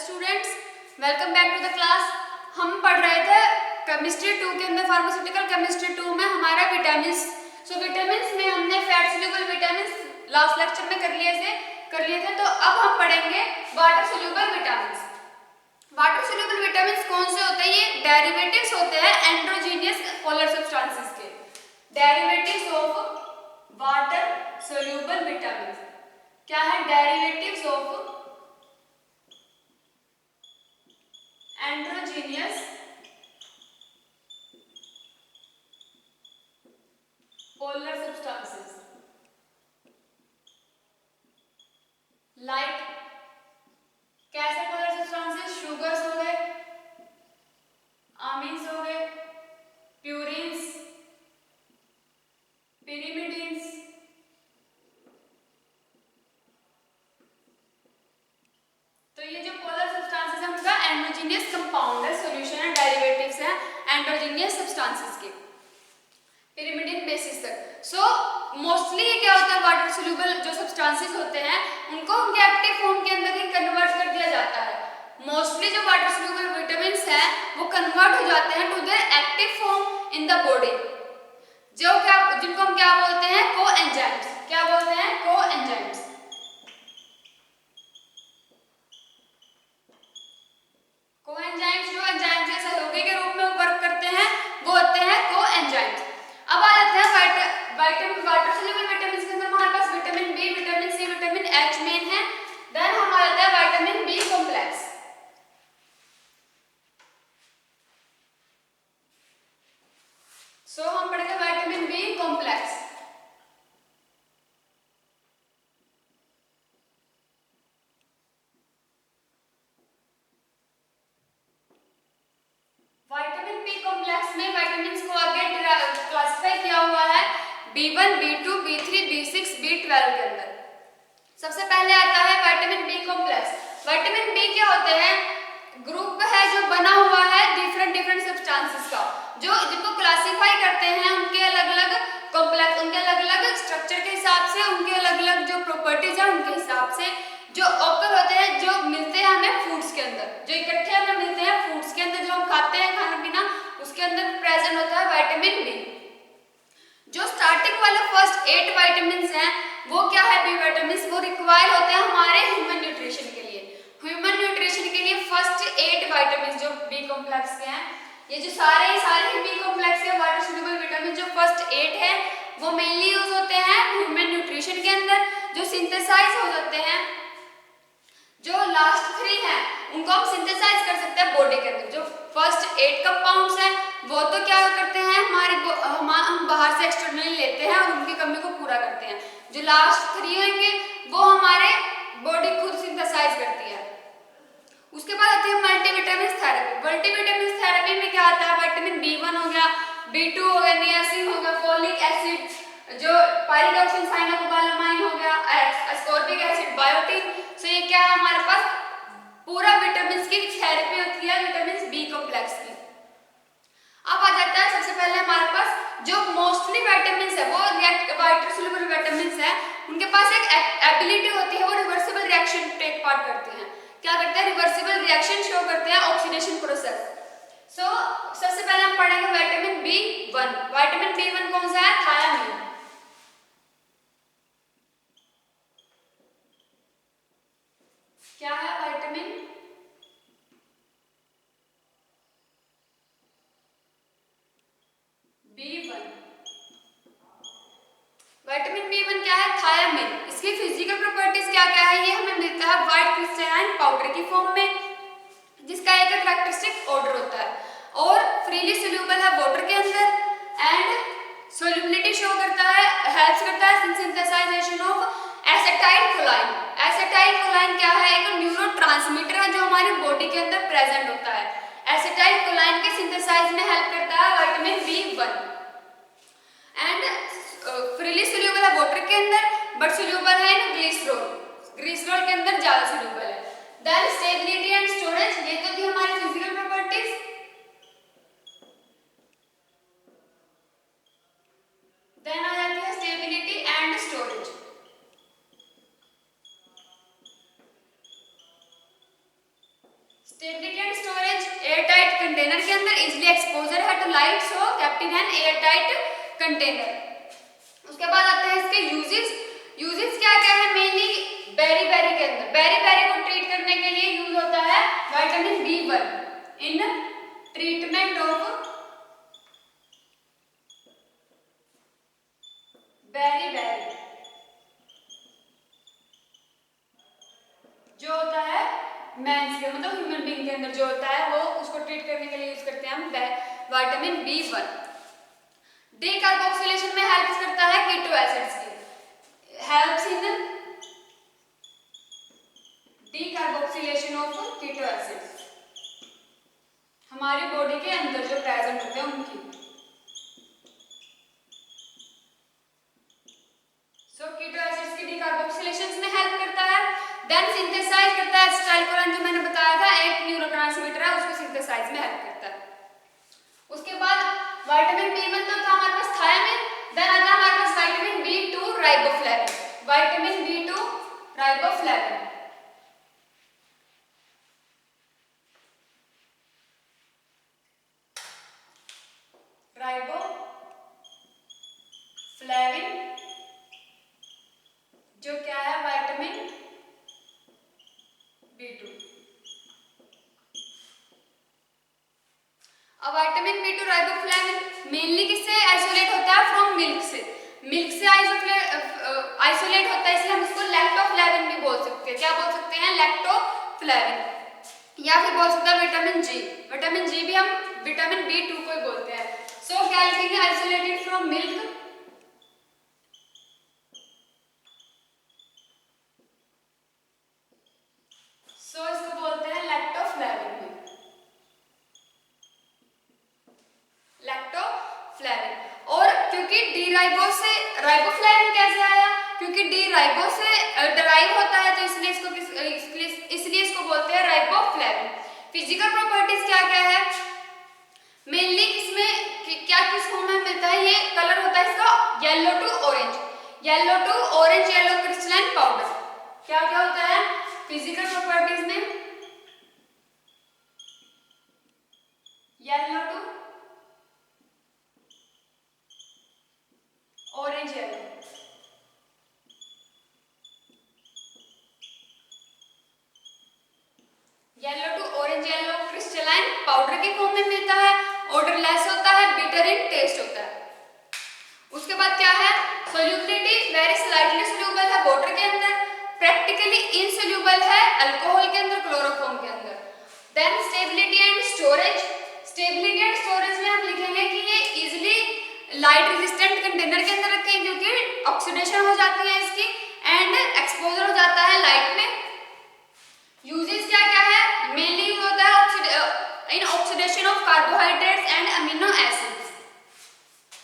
Students, welcome back to the class. हम पढ़ रहे थे केमिस्ट्री 2 के अंदर, फार्मास्यूटिकल केमिस्ट्री 2 में हमारा विटामिन्स। सो विटामिन्स में हमने fat soluble vitamins last lecture में कर लिए थे। तो अब हम पढ़ेंगे water soluble vitamins. Water soluble vitamins कौन से होते हैं? ये डेरिवेटिव्स होते हैं एंड्रोजीनियस पोलर सब्सटेंसेस के। Derivatives of water soluble vitamins क्या है? Derivatives of endogenous polar substances like कैसे पोलर सब्सटेंसेस? शुगर्स हो गए, अमीन्स हो गए, प्यूरिन्स, पिरिमिडिन्स, तो ये जो पोलर सब्सटेंसेस है उनका एंड्रोजीनियस कंपाउंड है, सॉल्यूशन है, डेरिवेटिव्स हैं एंड्रोजीनियस सब्सटेंसेस के पिरिमिडिन बेसिस तक। सो मोस्टली ये क्या होता है, वाटर सोल्यूबल जो सब्सटेंसेस होते हैं उनको उनके एक्टिव फॉर्म के अंदर ही कन्वर्ट कर दिया जाता है। मोस्टली जो वाटर सोल्यूबल विटामिन्स हैं वो कन्वर्ट हो जाते हैं to their active form in the body, जो क्या जिनको हम क्या बोलते हैं? कोएंजाइम्स। क्या बोलते हैं? कोएंजाइम्स। कोएंजाइम्स जो एंजाइम के सहयोगी के रूप में वर्क करते हैं वो होते हैं कोएंजाइम्स। अब आ जाते हैं वाटर सोल्यूबल विटामिन्स के अंदर हमारे पास vitamin B, vitamin C, vitamin H main है। देन हम आ जाते हैं विटामिन बी कॉम्प्लेक्स। सो हम पढ़ेंगे vitamin B complex. Vitamin B complex में विटामिन्स को आगे क्लासिफाई किया हुआ है B1, B2, B3, B6, B12 के अंदर। सबसे पहले आता है vitamin B complex. Vitamin B क्या होते हैं? ग्रुप है जो बना हुआ है डिफरेंट सब्सटेंसेस का, जो जिनको क्लासिफाई करते हैं उनके अलग-अलग कॉम्प्लेक्स, उनके अलग-अलग स्ट्रक्चर के हिसाब से, उनके अलग-अलग जो प्रॉपर्टीज है उनके हिसाब से, जो ऑकर होते हैं, जो मिलते हैं हमें फूड्स के अंदर, जो इकट्ठे हमें मिलते हैं फूड्स के अंदर, जो हम खाते हैं खाना पीना, उसके अंदर प्रेजेंट होता है विटामिन बी। जो स्टार्टिंग वाले फर्स्ट 8 विटामिन्स हैं वो क्या है? B vitamins. वो रिक्वायर होते हैं हमारे ह्यूमन न्यूट्रिशन के लिए। ह्यूमन न्यूट्रिशन के लिए फर्स्ट 8 विटामिन्स जो बी कॉम्प्लेक्स के हैं, ये जो सारे बी कॉम्प्लेक्स के वाटर सोल्यूबल विटामिन जो फर्स्ट 8 है वो मेनली यूज होते हैं ह्यूमन न्यूट्रिशन के अंदर, जो सिंथेसाइज हो जाते हैं। जो लास्ट 3 हैं उनको हम सिंथेसाइज कर सकते हैं बॉडी के अंदर। जो फर्स्ट 8 कंपाउंड्स हैं वो तो क्या करते हैं, हम बाहर से एक्सटर्नली लेते हैं और उनकी कमी को पूरा करते हैं। जो लास्ट 3 होंगे वो हमारे बॉडी खुद सिंथेसाइज करती है। उसके बाद आती है मल्टीविटामिन थेरेपी। मल्टीविटामिन थेरेपी में क्या आता है? विटामिन B1 हो गया, B2 हो गया, नियासिन हो गया, फोलिक एसिड, जो पायरिडॉक्सिन, साइनोकोबालामाइन हो गया, एस्कॉर्बिक एसिड, बायोटिन। सो ये क्या है? हमारे पास पूरा विटामिन्स की थेरेपी होती है विटामिन बी कॉम्प्लेक्स की। अब आ जाता है सबसे पहले हमारे पास जो मोस्टली विटामिन्स है वो वाटर सोल्यूबल विटामिन्स है, उनके पास एक एबिलिटी होती है, वो रिवर्सिबल रिएक्शन टेक पार्ट करते हैं। क्या करते हैं? रिवर्सिबल रिएक्शन शो करते हैं, ऑक्सीडेशन प्रोसेस। सो सबसे पहले हम पढ़ेंगे विटामिन B1। विटामिन B1 कौन सा है? थायामीन। क्या है विटामिन B1? विटामिन B1 क्या है? थायामीन। इसकी फिजिकल प्रॉपर्टीज क्या क्या है? ये हमें मिलता है व्हाइट क्रिस्टलाइन पाउडर की फॉर्म में, जिसका एक कैरेक्टरिस्टिक ऑर्डर होता है और फ्रीली सोल्यूबल है वाटर के अंदर एंड सोल्युबिलिटी शो करता है, हेल्प्स करता है synthesization of acetyl choline. Acetyl choline क्या है? एक न्यूरोट्रांसमीटर है जो हमारी बॉडी के अंदर प्रेजेंट होता है। एसिटाइल कोलाइन के सिंथेसाइज में हेल्प करता है vitamin B1 and freely soluble है वाटर के अंदर बट सोल्यूबल है इन ग्लिसरॉल। ग्लिसरॉल के अंदर ज्यादा सोल्यूबल है। देन स्टेबिलिटी एंड स्टोरेज, ये तो थी हमारी फिजिकल प्रॉपर्टीज। देन आ जाती है stability and storage. Stability and storage, air tight container के अंदर इजिली एक्सपोजर है to light, so kept in an air tight container. उसके बाद आते हैं इसके यूजेस। यूजेस क्या क्या है? मेनली बेरी बेरी के अंदर, बेरी बेरी को ट्रीट करने के लिए यूज होता है vitamin B1 in treatment of beriberi, जो होता है मेंस के मतलब ह्यूमन बीइंग के अंदर जो होता है वो उसको ट्रीट करने के लिए यूज करते हैं हम विटामिन B1। डीकार्बोक्सिलेशन में हेल्प करता है कीटो एसिड्स की, helps in decarboxylation of keto acids, हमारी बॉडी के अंदर जो प्रेजेंट होते हैं उनकी। सो कीटो एसिड्स की डीकार्बोक्सिलेशन में हेल्प करता है। देन सिंथेसाइज करता है एसिटाइलकोलाइन, जो मैंने बताया था एक न्यूरोट्रांसमीटर है, उसको सिंथेसाइज में हेल्प करता है। उसके बाद विटामिन B1 तो था हमारे पास थायामिन, देन आता है हमारे पास vitamin B2 riboflavin, vitamin B2 riboflavin. Riboflavin जो क्या है विटामिन B2। अब विटामिन B2 राइबोफ्लेविन मेनली किससे आइसोलेट होता है? फ्रॉम मिल्क से, मिल्क से आइसोलेट होता है, इसलिए हम इसको लैक्टोफ्लेविन भी बोल सकते हैं। क्या बोल सकते हैं? लैक्टोफ्लेविन, या फिर बोल सकते हैं विटामिन जी। विटामिन जी भी हम विटामिन B2 को ही बोलते हैं। सो क्या लिखेंगे? आइसोलेटेड फ्रॉम मिल्क, सो इसको बोलते हैं लैक्टोफ्लेविन भी, लैक्टोफ्लेविन। और क्योंकि डी राइबो से राइबोफ्लेविन कैसे आया? क्योंकि डी राइबो से डराइव होता है, तो इसलिए इसको बोलते हैं राइबोफ्लेविन। फिजिकल प्रॉपर्टीज क्या क्या है? मेनली किसमें क्या किस फॉर्म में मिलता है? ये कलर होता है इसका yellow to orange, yellow to orange yellow crystalline powder. क्या क्या होता है फिजिकल प्रॉपर्टीज में? Yellow to orange yellow, yellow to orange yellow crystalline powder के फॉर्म में मिलता है, ऑर्डरलेस होता है, बिटर इन टेस्ट होता है। उसके बाद क्या है? सोल्यूबिलिटी वेरी स्लाइटली सोल्यूबल है वाटर के अंदर, प्रैक्टिकली इनसोल्यूबल है अल्कोहल के अंदर, क्लोरोफॉर्म के अंदर। Then stability and storage, stability and storage में हम लिखेंगे कि ये इजीली लाइट रेजिस्टेंट कंटेनर के अंदर रखें, क्योंकि ऑक्सीडेशन हो जाती है इसकी एंड एक्सपोजर हो जाता है लाइट में। यूजेस क्या क्या है? मेनली यूज होता है in oxidation of carbohydrates and amino acids.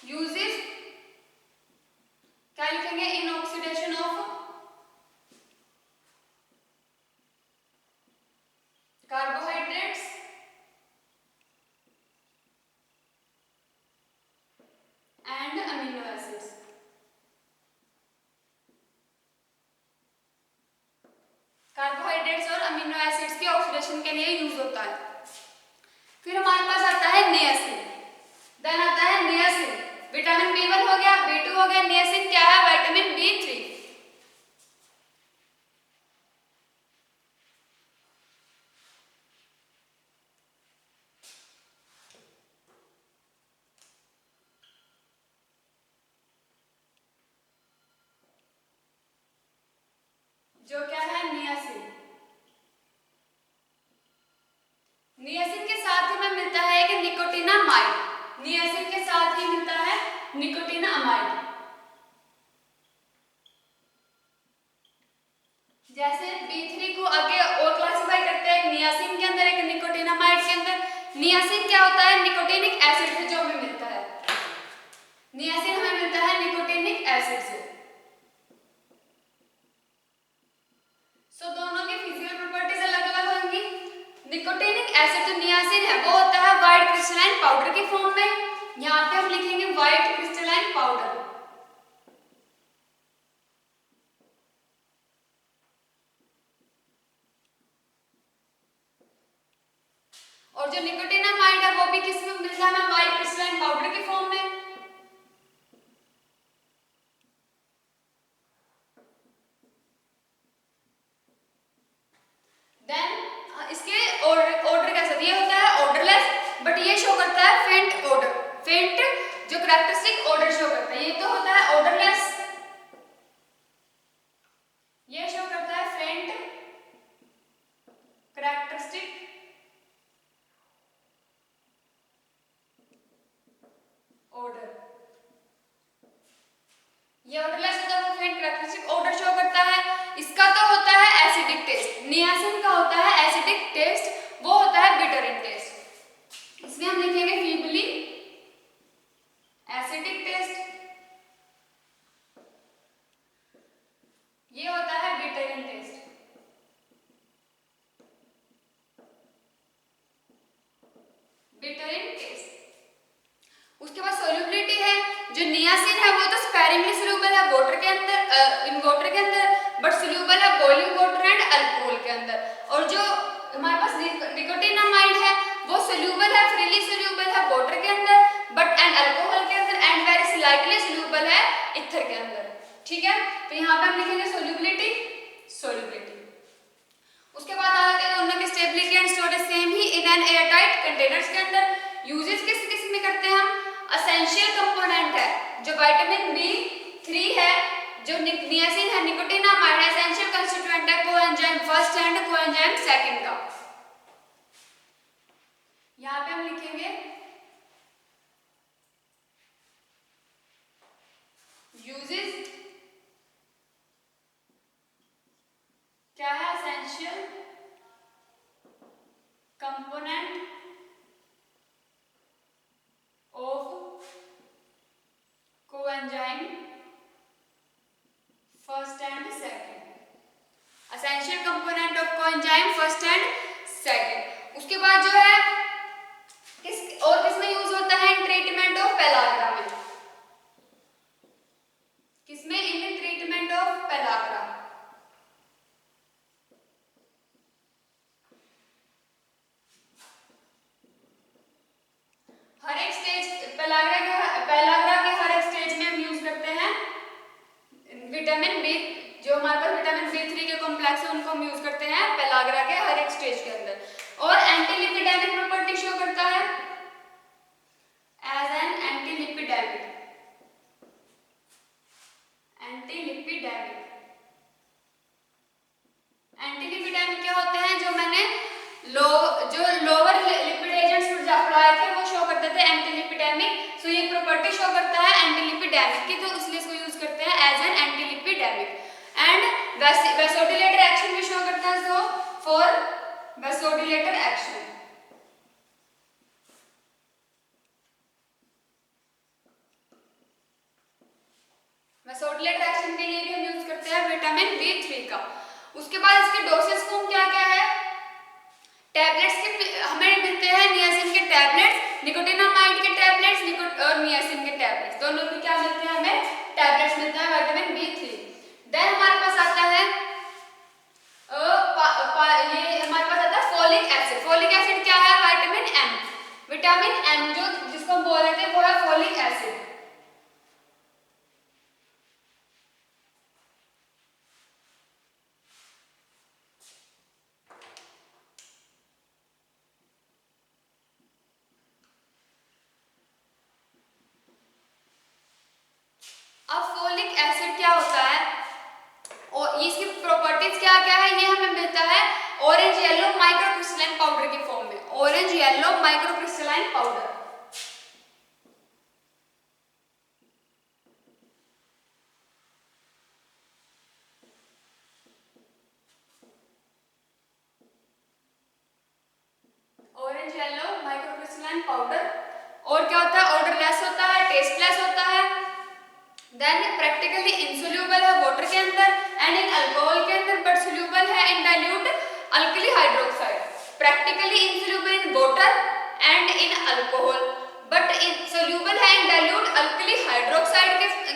Uses क्या लिखेंगे? In oxidation of carbohydrates and amino acids. Carbohydrates और अमीनो एसिड्स के ऑक्सीडेशन के लिए यूज होता है। फिर हमारे पास आता है नियासिन, देन आता है नियासिन, विटामिन B1 हो गया, B2 हो गया, नियासिन क्या है? Vitamin B3। जो क्या है? नियासिन। नियासिन के साथ ही में मिलता है कि निकोटिनामाइड, नियासिन के साथ ही मिलता है निकोटिनामाइड। जैसे B3 को आगे और क्लासिफाई करते हैं, नियासिन के अंदर एक निकोटिनामाइड के अंदर। नियासिन क्या होता है? निकोटिनिक एसिड से जो हमें मिलता है, नियासिन हमें मिलता है निकोटिनिक एसिड से। सो दोनों की फिजिकल प्रॉपर्टीज अलग अलग होंगी। निकोटिनिक एसिड जो नियासिन है वो होता है व्हाइट क्रिस्टलाइन पाउडर के फॉर्म में, यहाँ पे हम लिखेंगे व्हाइट क्रिस्टलाइन पाउडर। जो निकोटिनामाइड है वो भी किस में मिलता है हमें, व्हाइट क्रिस्टलाइन पाउडर के फॉर्म में। देन इसके ऑर्डर कैसा, ये होता है ऑर्डरलेस, बट ये शो करता है फेंट ऑर्डर, फेंट जो कैरेक्टरिस्टिक ऑर्डर शो करता है। ये तो होता है ऑर्डरलेस, ये शो करता है फेंट कैरेक्टरिस्टिक ऑर्डर। ये ऑर्डरलेस होता है, फेंट कैरेक्टरिस्टिक ऑर्डर शो करता है। इसका तो होता है एसिडिक टेस्ट, नियासिन का होता है एसिडिक टेस्ट, वो होता है बिटर इन टेस्ट। इसमें हम लिखेंगे फीबली एसिडिक टेस्ट, ये होता है bitter in taste. Bitter in taste. उसके बाद सोल्यूबिलिटी है, जो नियासिन है वो तो स्पेरिंगली सोल्यूबल है वाटर के अंदर, इन वाटर के अंदर, बट सोल्यूबल है बॉइलिंग वाटर एंड अल्कोहल के अंदर। और जो हमारे पास निकोटिनामाइड है वो सोल्यूबल है, फ्रीली सोल्यूबल है वाटर के अंदर, बट एंड अल्कोहल के अंदर, एंड वेरी स्लाइटली सोल्यूबल है ईथर के अंदर। ठीक है, तो यहाँ पे हम लिखेंगे सोल्यूबिलिटी, सोल्यूबिलिटी। उसके बाद आ जाते हैं दोनों की stability and storage, same he in an airtight containers के अंदर। यूजेस किस किस में करते हैं हम, एसेंशियल कंपोनेंट है जो विटामिन B3 है, जो नियासिन है, निकोटिनामाइड एसेंशियल कंस्टिट्यूएंट है coenzyme first and coenzyme second का। यहाँ पे हम लिखेंगे यूजेस क्या है, essential component of coenzyme first and second, essential component of coenzyme first and second. उसके बाद जो है किसमें यूज होता है, इन ट्रीटमेंट ऑफ पेलाग्रा में, किसमें, इन ट्रीटमेंट ऑफ पेलाग्रा। हर एक स्टेज पेलाग्रा के हर एक स्टेज में हम यूज करते हैं विटामिन बी, जो हमारे पास विटामिन B3 के कॉम्प्लेक्स है उनको हम यूज करते हैं पेलाग्रा के हर एक स्टेज के अंदर। और एंटीलिपिडेमिक प्रॉपर्टी शो करता है एज एन एंटीलिपिडेमिक, एंटीलिपिडेमिक। एंटीलिपिडेमिक क्या होते हैं, जो मैंने जो लोअर लिपिड एजेंट्स पढ़ाए थे वो शो करते थे एंटीलिपिडेमिक। सो ये प्रॉपर्टी शो करता है एंटीलिपिडेमिक की, तो इसलिए इसको यूज करते हैं as an antilipidemic. And vasodilator action भी शो करता है, so for vasodilator action. Vasodilator action के लिए भी हम यूज करते हैं विटामिन B3 का। उसके बाद इसके डोसेस फॉर्म क्या क्या है, टैबलेट्स के हमें मिलते हैं नियासिन के टैबलेट्स, निकोटिनामाइड के टैबलेट्स और नियासिन के टैबलेट्स, दोनों में क्या मिलते हैं हमें, टैबलेट्स मिलते हैं विटामिन B3। देन हमारे पास आता है ये हमारे पास आता है फोलिक एसिड। फोलिक एसिड क्या है, विटामिन M, विटामिन M जो जिसको हम बोल रहे थे वो है फोलिक एसिड। अब फोलिक एसिड क्या होता है और इसकी प्रॉपर्टीज क्या क्या है, ये हमें मिलता है ऑरेंज येलो माइक्रोक्रिस्टलाइन पाउडर के फॉर्म में, orange yellow microcrystalline powder. Orange yellow microcrystalline powder. और क्या होता है, ऑर्डरलेस होता है, टेस्टलेस होता है, देन प्रैक्टिकली इनसोल्यूबल है वाटर के अंदर एंड इन अल्कोहल के अंदर, बट सोल्यूबल है इन dilute alkali hydroxide. Practically insoluble in water and in alcohol, but in soluble है इन डाइल्यूट अल्कली हाइड्रोक्साइड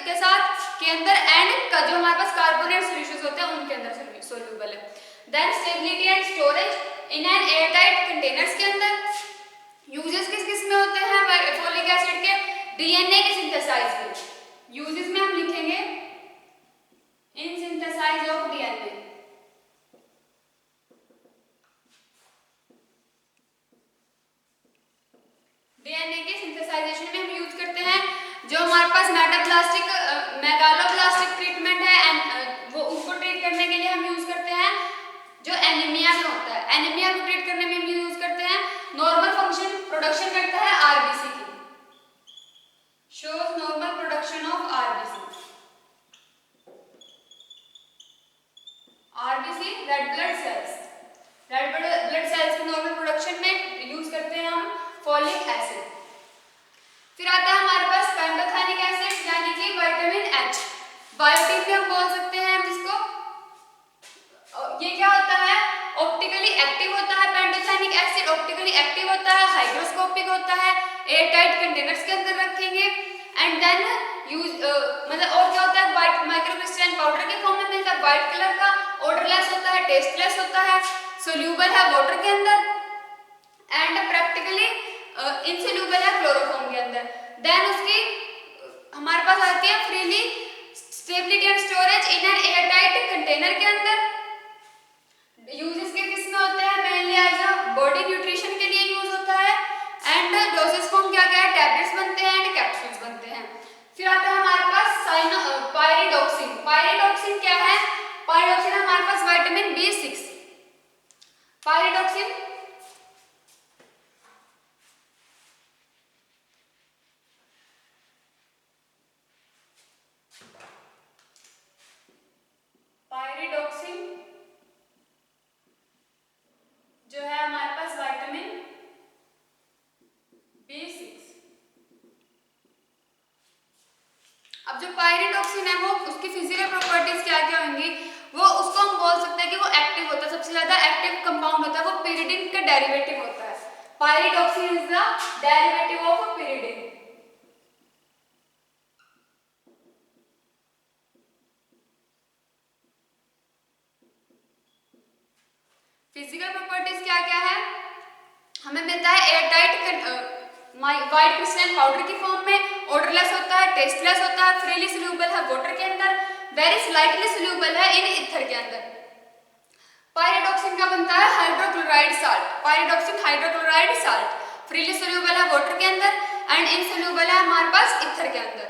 के साथ के अंदर, एंड का जो हमारे पास कार्बोनेट सॉल्यूशंस होते हैं उनके अंदर सोल्यूबल है। Then stability and storage in an airtight containers के अंदर, यूजेस किस किस में होते हैं फोलिक एसिड के? डीएनए के सिंथेसाइज में। यूजेस में हम लिखेंगे in synthesize of DNA. DNA के सिंथेसाइजेशन में हम यूज करते हैं। जो हमारे पास मेगालोब्लास्टिक ट्रीटमेंट है वो उसको ट्रीट करने के लिए हम यूज करते हैं। जो एनीमिया में होता है, एनीमिया को ट्रीट करने में हम यूज करते हैं। नॉर्मल फंक्शन प्रोडक्शन करता है आरबीसी की, shows normal production of RBC. RBC red blood cells, red blood cells की नॉर्मल प्रोडक्शन में यूज करते हैं हम फॉलिक एसिड। फिर आता है हमारे पास पेंटोथेनिक एसिड यानी कि विटामिन एच। बायोटिन भी हम बोल सकते हैं जिसको। ये क्या होता है? ऑप्टिकली एक्टिव होता है। पेंटोथेनिक एसिड ऑप्टिकली एक्टिव होता है, हाइग्रोस्कोपिक होता है, एयर टाइट कंटेनर्स के अंदर रखेंगे एंड देन यूज मतलब और क्या होता है? व्हाइट माइक्रोक्रिस्टलाइन पाउडर के फॉर्म में मिलता है, व्हाइट कलर का, ऑडरलेस होता है, टेस्टलेस होता है, सोल्यूबल है वाटर के अंदर एंड प्रैक्टिकली इनसोल्यूबल है क्लोरोफॉर्म के अंदर। देन उसकी हमारे पास आती है freely stability and storage in an airtight container के अंदर। यूजेस के किस में होते हैं? Mainly as a body nutrition के लिए यूज होता है एंड डोसेज फॉर्म क्या क्या है? टैबलेट्स बनते हैं एंड कैप्सूल्स बनते हैं। फिर आता है हमारे पास पायरिडॉक्सिन। पायरिडॉक्सिन क्या है? पायरिडॉक्सिन हमारे पास विटामिन B6। पायरिडॉक्सिन जो है हमारे पास विटामिन B6। अब जो पायरिडॉक्सिन है वो उसकी फिजिकल प्रॉपर्टीज क्या क्या होंगी? वो उसको हम बोल सकते हैं कि वो एक्टिव होता है, सबसे ज्यादा एक्टिव कंपाउंड होता है, वो pyridine का डेरिवेटिव होता है। Pyridoxine is the derivative of pyridine। Physical properties क्या क्या है? हमें मिलता है एयरटाइट व्हाइट क्रिस्टलाइन पाउडर की फॉर्म में, ऑडरलेस होता है, टेस्टलेस होता है, फ्रीली सोल्यूबल है वाटर के अंदर, वेरी स्लाइटली सोल्यूबल है इन ईथर के अंदर। पायरिडॉक्सिन का बनता है hydrochloride salt. Pyridoxine hydrochloride salt freely soluble है वाटर के अंदर एंड इनसोल्यूबल है हमारे पास ईथर के अंदर,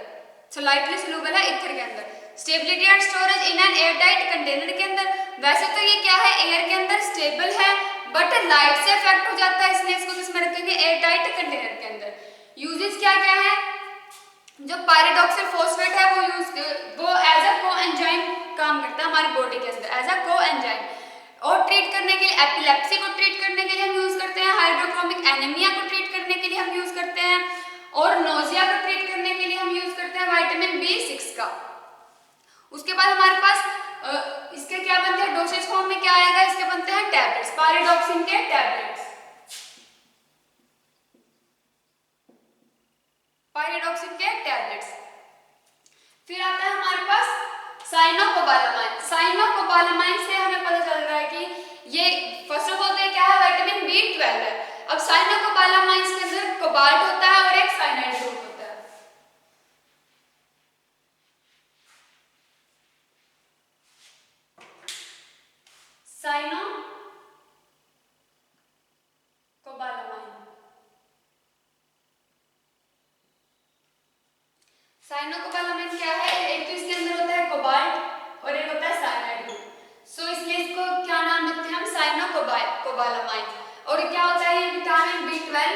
स्लाइटली सोल्यूबल है ईथर के अंदर। Stability and storage in an airtight container के अंदर। वैसे तो ये क्या है? एयर के अंदर स्टेबल है बट लाइट से अफेक्ट हो जाता है, इसलिए इसको किसमें रखेंगे? एयरटाइट कंटेनर के अंदर। यूजेस क्या क्या है? जो पायरिडॉक्सिल फॉस्फेट है वो एज अ कोएंजाइम काम करता है हमारी बॉडी के अंदर, एज अ कोएंजाइम। और ट्रीट करने के लिए एपिलेप्सी को ट्रीट करने के लिए हम यूज करते हैं, हाइड्रोक्रोमिक एनीमिया को ट्रीट करने के लिए हम यूज करते हैं और नोजिया को ट्रीट करने के लिए हम यूज करते हैं विटामिन B6 का। उसके बाद हमारे पास इसके क्या बनते हैं? डोसेज फॉर्म में क्या आएगा? इसके बनते हैं टैबलेट्स, पायरिडॉक्सिन के टैबलेट्स। पायरिडॉक्सिन के टैबलेट्स। फिर आता है हमारे पास साइनोकोबालामाइन। साइनोकोबालामाइन से हमें पता चल रहा है कि ये फर्स्ट ऑफ ऑल क्या है? विटामिन B12 है। अब साइनोकोबालामाइन के अंदर कोबाल्ट होता है और एक साइनाइड ग्रुप होता है। साइनोकोबालामाइन। साइनोकोबालामाइन क्या है? एक तो इसके अंदर होता है कोबाल्ट और एक होता है साइनाइड ग्रुप। सो इसलिए इसको क्या नाम देते हैं हम? साइनोकोबालामाइन। और क्या होता है? ये विटामिन B12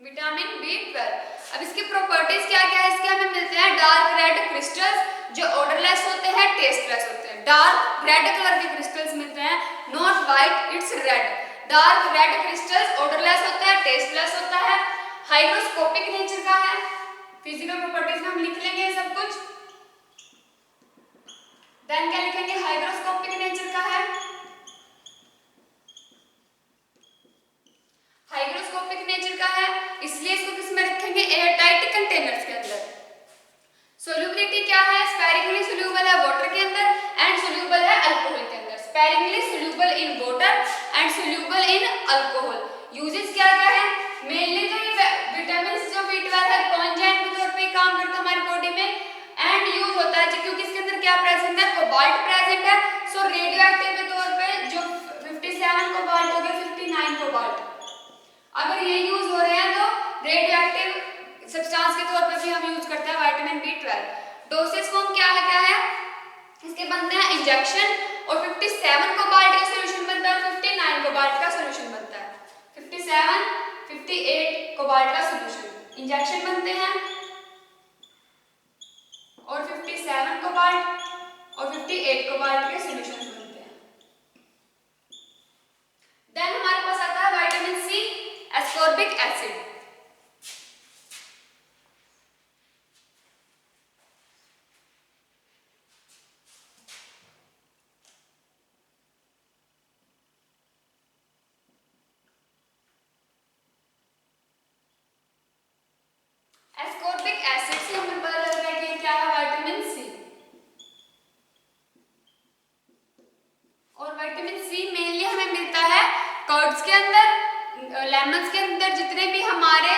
विटामिन B12। अब इसकी प्रॉपर्टीज क्या क्या है? इसके हमें मिलते हैं डार्क रेड क्रिस्टल्स जो ऑर्डरलेस होते हैं, टेस्टलेस होते हैं। डार्क रेड कलर के क्रिस्टल्स मिलते हैं, not white, it's red. Dark red crystals odourless होता है, टेस्टलेस होता है, हाइग्रोस्कोपिक नेचर का है। फिजिकल प्रॉपर्टीज में हम लिख लेंगे सब कुछ। देन क्या लिखेंगे? हाइग्रोस्कोपिक नेचर का है। हाइग्रोस्कोपिक नेचर का है इसलिए इसको किस में रखेंगे? एयरटाइट कंटेनर्स के अंदर। सोल्यूबिलिटी क्या है? स्पेरिकली सोल्यूबल है वाटर के अंदर एंड सोल्यूबल है अल्कोहल के अंदर। Spherically soluble in alcohol. Uses क्या क्या है? मेनली तो ये विटामिन जो B12 है कॉन्जाइंट के तौर पे काम करता है हमारी बॉडी में, एंड यूज होता है क्योंकि इसके अंदर क्या प्रेजेंट है? कोबाल्ट प्रेजेंट है। सो रेडियो एक्टिव के तौर पे जो 57 कोबाल्ट हो गया 59 कोबाल्ट, अगर ये यूज हो रहे हैं तो रेडियो एक्टिव सब्सटेंस के तौर पे भी हम यूज करते हैं विटामिन B12। डोसेज फॉर्म क्या है? इसके बनते हैं इंजेक्शन, और 57 कोबाल्ट का सॉल्यूशन बनता है और 59 कोबाल्ट का सॉल्यूशन बनता है। 57 58 कोबाल्ट का सॉल्यूशन इंजेक्शन बनते हैं, और 57 कोबाल्ट और 58 कोबाल्ट के सॉल्यूशन बनते हैं। देन हमारे पास आता है vitamin C, ascorbic acid. Ascorbic acid से हमें पता चलता है कि क्या है? Vitamin C. और विटामिन सी मेनली हमें मिलता है कर्ड्स के अंदर, लेमन्स के अंदर, जितने भी हमारे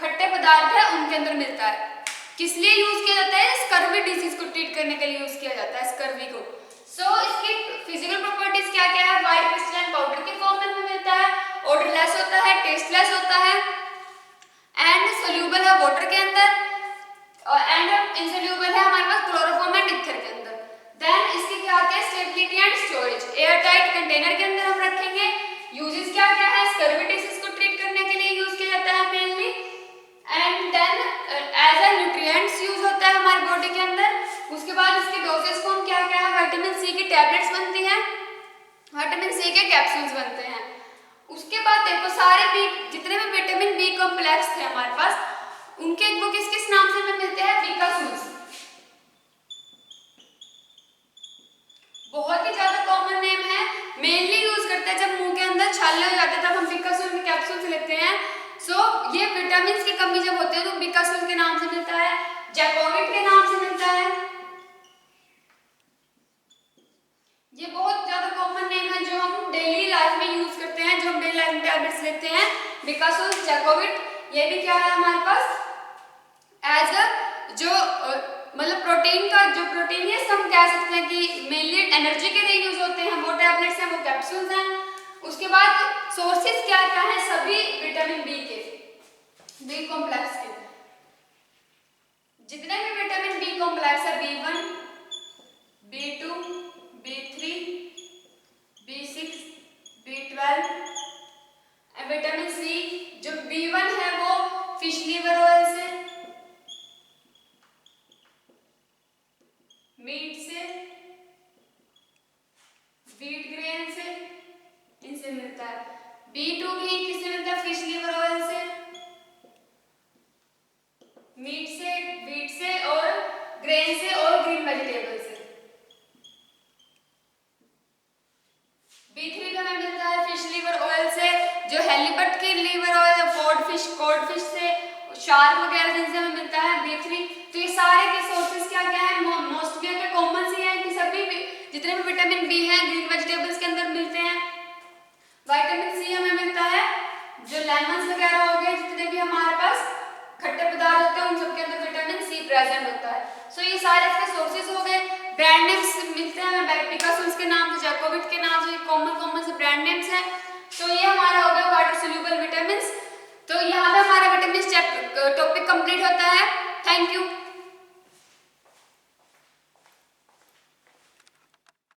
खट्टे पदार्थ है उनके अंदर मिलता है। किस लिए यूज किया जाता है? स्कर्वी डिजीज को ट्रीट करने के लिए यूज किया जाता है, स्कर्वी को। सो इसकी फिजिकल प्रॉपर्टीज क्या क्या है? व्हाइट क्रिस्टलाइन पाउडर के फॉर्म में हमें मिलता है, ऑडरलेस होता है, टेस्टलेस होता है, एंड सोल्यूबल है वाटर के अंदर, एंड इनसोल्यूबल है हमारे पास क्लोरोफॉर्म एंड ईथर के अंदर। देन इसकी क्या आती है? Stability and storage, air tight container के अंदर हम रखेंगे। यूजेस क्या क्या है? स्कर्वी डिसीज को ट्रीट करने के लिए यूज किया जाता है mainly, and then as a nutrients use होता है हमारी बॉडी के अंदर। उसके बाद इसके डोसेज फॉर्म क्या क्या है? विटामिन सी की टैबलेट्स बनती हैं, विटामिन सी के कैप्सूल्स बनते हैं। उसके बाद देखो सारे बी, जितने भी विटामिन बी कॉम्प्लेक्स थे हमारे पास, उनके वो किस किस नाम से हमें मिलते हैं? बिकासूल्स। बहुत ही ज्यादा कॉमन नेम है, मेनली यूज करते हैं जब मुंह के अंदर छाले हो जाते हैं तब हम बिकासूल के कैप्सूल्स लेते हैं। सो ये विटामिन की कमी जब होती है तो बिकासूल के नाम से मिलता है, जैकोविट के नाम से मिलता है। ये बहुत ज्यादा कॉमन नेम है जो हम डेली लाइफ में यूज करते हैं, जो हम डेली लाइफ में टैबलेट्स लेते हैं, बिकासूल, जैकोविट। ये भी क्या है हमारे पास? एज अ जो मतलब प्रोटीन का जो प्रोटीन है, हम कह सकते हैं कि मेनली एनर्जी के लिए यूज होते हैं, वो टैबलेट्स हैं, वो कैप्सूल्स हैं। उसके बाद सोर्सेज क्या क्या है सभी विटामिन बी के, बी कॉम्प्लेक्स के, जितने भी विटामिन बी कॉम्प्लेक्स है, B1, B2, B3, B6, B12, vitamin C जो B1 है वो फिश लीवर ऑयल से, मीट से, व्हीट ग्रेन से, इनसे मिलता है। B2 भी किससे मिलता है? फिश लीवर ऑयल से, मीट से, व्हीट से और ग्रेन से और ग्रीन वेजिटेबल से। B3 का मिलता है फिश लीवर ऑयल से, जो हेलीबट की लीवर ऑयल, कॉड फिश से, शार्क वगैरह जिनसे हमें मिलता है B3। तो ये सारे के सोर्सेज क्या क्या है? मोस्टली अगर कॉमन सी है कि सभी जितने भी विटामिन बी हैं ग्रीन वेजिटेबल्स के अंदर मिलते हैं। विटामिन सी हमें मिलता है जो लेमन्स वगैरह हो गए, जितने भी हमारे पास खट्टे पदार्थ होते हैं उन सबके अंदर विटामिन सी प्रेजेंट होता है। सो ये सारे इसके सोर्सेज हो गए। ब्रांड नेम्स मिलते हैं हमें बिकासूल्स के नाम से, जैकोविट के नाम से, कॉमन से ब्रांड नेम्स हैं। तो ये हमारा हो गया वाटर सोल्यूबल विटामिन। तो यहाँ पे हमारा विटामिन टॉपिक कंप्लीट होता है। Thank you.